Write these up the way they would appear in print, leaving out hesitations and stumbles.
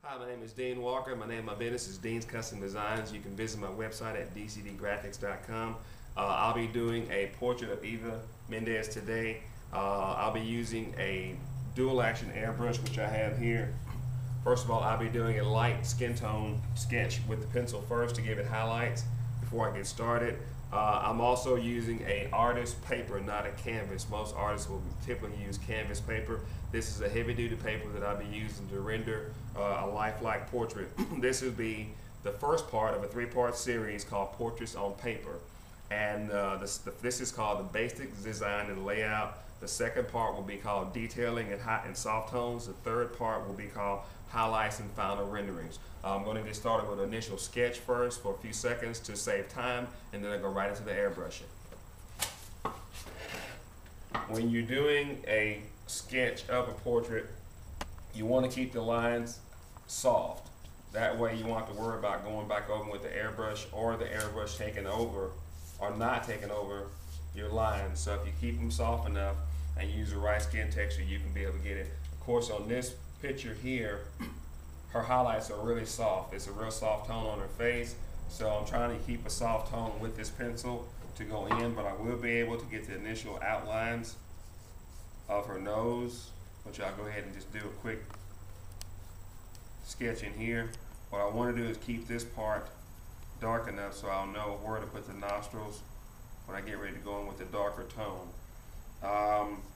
Hi, my name is Dean Walker. My business is Dean's Custom Designs. You can visit my website at dcdgraphics.com. I'll be doing a portrait of Eva Mendes today. I'll be using a dual action airbrush, which I have here. First of all, I'll be doing a light skin tone sketch with the pencil first to give it highlights before I get started. I'm also using an artist paper, not a canvas. Most artists will typically use canvas paper. This is a heavy duty paper that I'll be using to render a lifelike portrait. This will be the first part of a three-part series called Portraits on Paper. And this is called the basic design and layout. The second part will be called detailing and hot and soft tones. The third part will be called highlights and final renderings. I'm going to get started with an initial sketch first for a few seconds to save time, and then I'll go right into the airbrushing. When you're doing a sketch of a portrait, you want to keep the lines soft. That way you won't have to worry about going back over with the airbrush or the airbrush taking over or not taking over your lines. So if you keep them soft enough and use the right skin texture, you can be able to get it. Of course, on this picture here, her highlights are really soft. It's a real soft tone on her face, so I'm trying to keep a soft tone with this pencil to go in, but I will be able to get the initial outlines of her nose, which I'll go ahead and just do a quick sketch in here. What I want to do is keep this part dark enough so I'll know where to put the nostrils when I get ready to go in with the darker tone.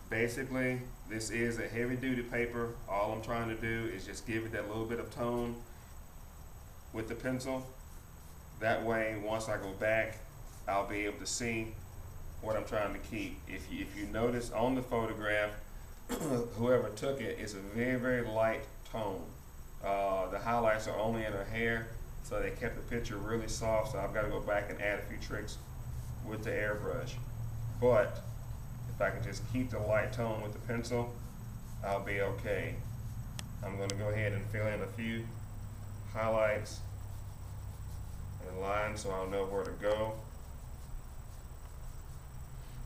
Basically, this is a heavy-duty paper. All I'm trying to do is just give it that little bit of tone with the pencil. That way, once I go back, I'll be able to see what I'm trying to keep. If you notice on the photograph, whoever took it, it's a very, very light tone. The highlights are only in her hair, so they kept the picture really soft, so I've got to go back and add a few tricks with the airbrush. But if I can just keep the light tone with the pencil, I'll be okay. I'm going to go ahead and fill in a few highlights and lines so I'll know where to go.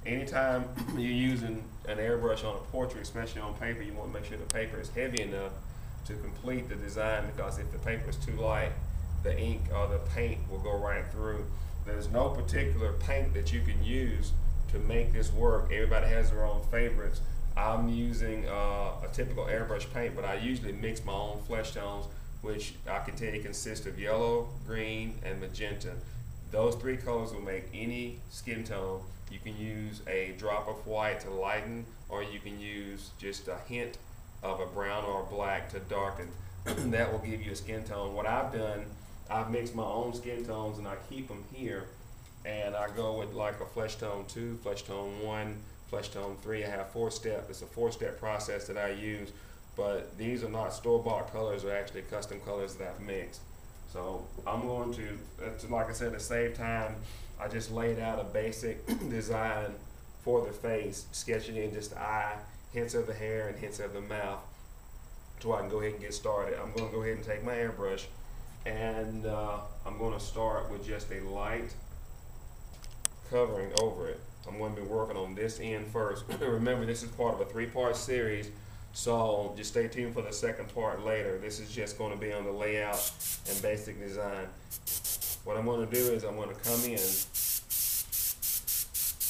Anytime you're using an airbrush on a portrait, especially on paper, you want to make sure the paper is heavy enough to complete the design, because if the paper is too light, the ink or the paint will go right through. There's no particular paint that you can use to make this work. Everybody has their own favorites. I'm using a typical airbrush paint, but I usually mix my own flesh tones, which I can tell you consist of yellow, green, and magenta. Those three colors will make any skin tone. You can use a drop of white to lighten, or you can use just a hint of a brown or a black to darken. That will give you a skin tone. What I've done, I've mixed my own skin tones and I keep them here. And I go with like a flesh tone 2, flesh tone 1, flesh tone 3. I have 4-step. It's a 4-step process that I use, but these are not store-bought colors. They're actually custom colors that I've mixed. So I'm going to, like I said, to save time, I just laid out a basic design for the face, sketching in just the eye, hints of the hair, and hints of the mouth, so I can go ahead and get started. I'm going to go ahead and take my airbrush, and I'm going to start with just a light covering over it. I'm going to be working on this end first. Remember, this is part of a 3-part series, so just stay tuned for the second part later. This is just going to be on the layout and basic design. What I'm going to do is I'm going to come in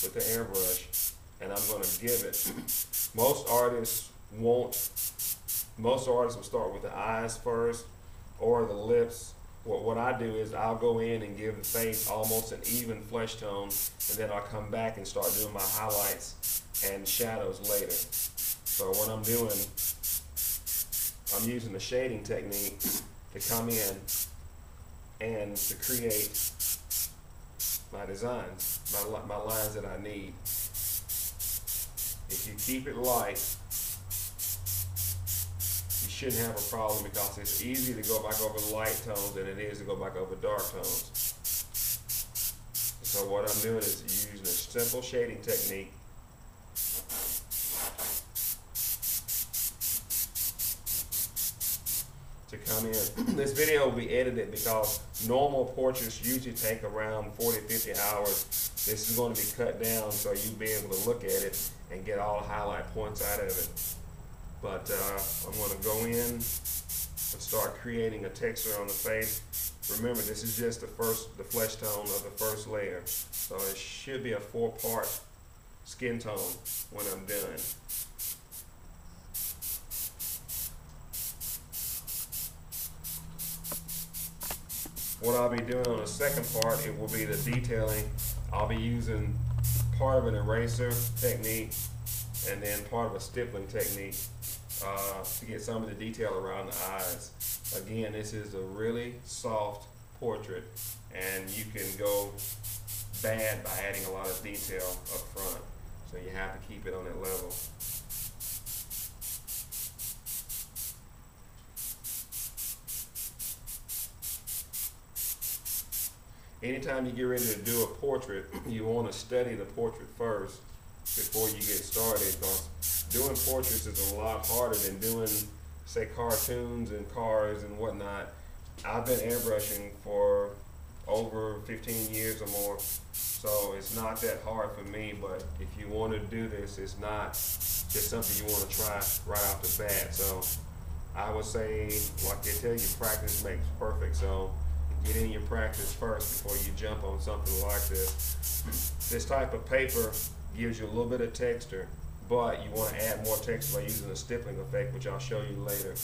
with the airbrush and I'm going to give it. Most artists will start with the eyes first or the lips. What I do is I'll go in and give the face almost an even flesh tone, and then I'll come back and start doing my highlights and shadows later. So what I'm doing, I'm using the shading technique to come in and to create my designs, my lines that I need. If you keep it light, shouldn't have a problem, because it's easy to go back over light tones than it is to go back over dark tones. So what I'm doing is using a simple shading technique to come in. This video will be edited because normal portraits usually take around 40-50 hours. This is going to be cut down so you'll be able to look at it and get all the highlight points out of it. But I'm going to go in and start creating a texture on the face. Remember, this is just the flesh tone of the first layer. So it should be a 4-part skin tone when I'm done. What I'll be doing on the second part, it will be the detailing. I'll be using part of an eraser technique and then part of a stippling technique to get some of the detail around the eyes. Again, this is a really soft portrait, and you can go bad by adding a lot of detail up front. So you have to keep it on that level. Anytime you get ready to do a portrait, you want to study the portrait first before you get started, because doing portraits is a lot harder than doing, say, cartoons and cars and whatnot. I've been airbrushing for over 15 years or more, so it's not that hard for me. But if you want to do this, it's not just something you want to try right off the bat. So I would say, like they tell you, practice makes perfect. So get in your practice first before you jump on something like this. This type of paper gives you a little bit of texture, but you want to add more texture by using a stippling effect, which I'll show you later.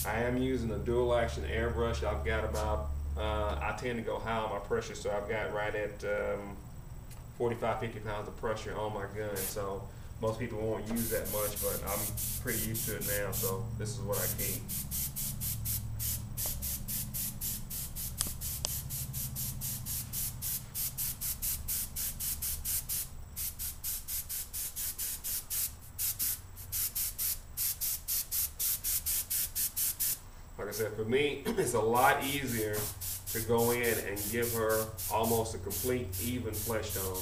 I am using a dual action airbrush. I've got about, I tend to go high on my pressure, so I've got right at 45, 50 pounds of pressure on my gun. So most people won't use that much, but I'm pretty used to it now, so this is what I keep. Like I said, for me, it's a lot easier to go in and give her almost a complete even flesh tone.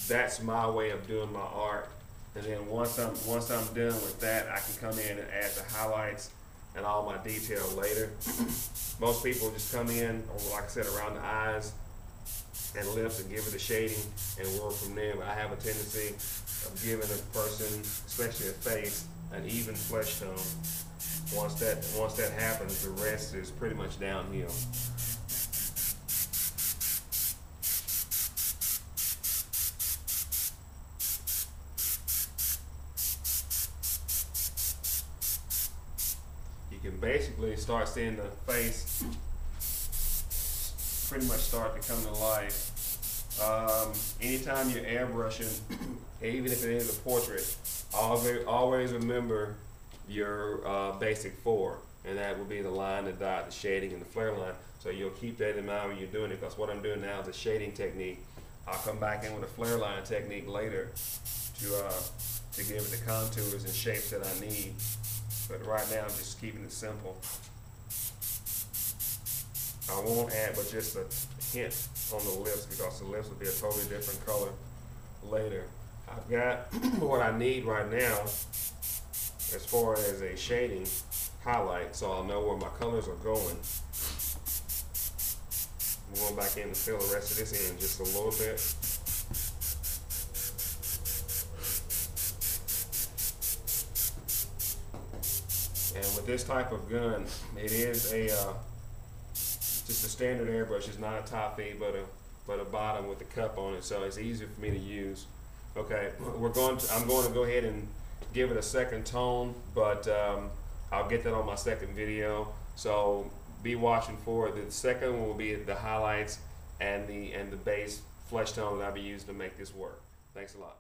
That's my way of doing my art. And then once I'm done with that, I can come in and add the highlights and all my detail later. Most people just come in, like I said, around the eyes and lips and give it a shading and work from there. But I have a tendency of giving a person, especially a face, an even flesh tone. Once that happens, the rest is pretty much downhill. You can basically start seeing the face pretty much start to come to life. Anytime you're airbrushing, even if it is a portrait, always remember your basic 4, and that will be the line, the dot, the shading, and the flare line. So you'll keep that in mind when you're doing it, because what I'm doing now is a shading technique. I'll come back in with a flare line technique later to give it the contours and shapes that I need. But right now I'm just keeping it simple. I won't add but just a hint on the lips, because the lips will be a totally different color later. I've got what I need right now as far as a shading highlight, so I'll know where my colors are going. I'm going back in to fill the rest of this in just a little bit. And with this type of gun, it is a just a standard airbrush. It's not a top feed, but a bottom with the cup on it, so it's easier for me to use. Okay, I'm going to go ahead and give it a second tone, but I'll get that on my second video, so be watching for it. The second one will be the highlights and the base flesh tone that I'll be using to make this work. Thanks a lot.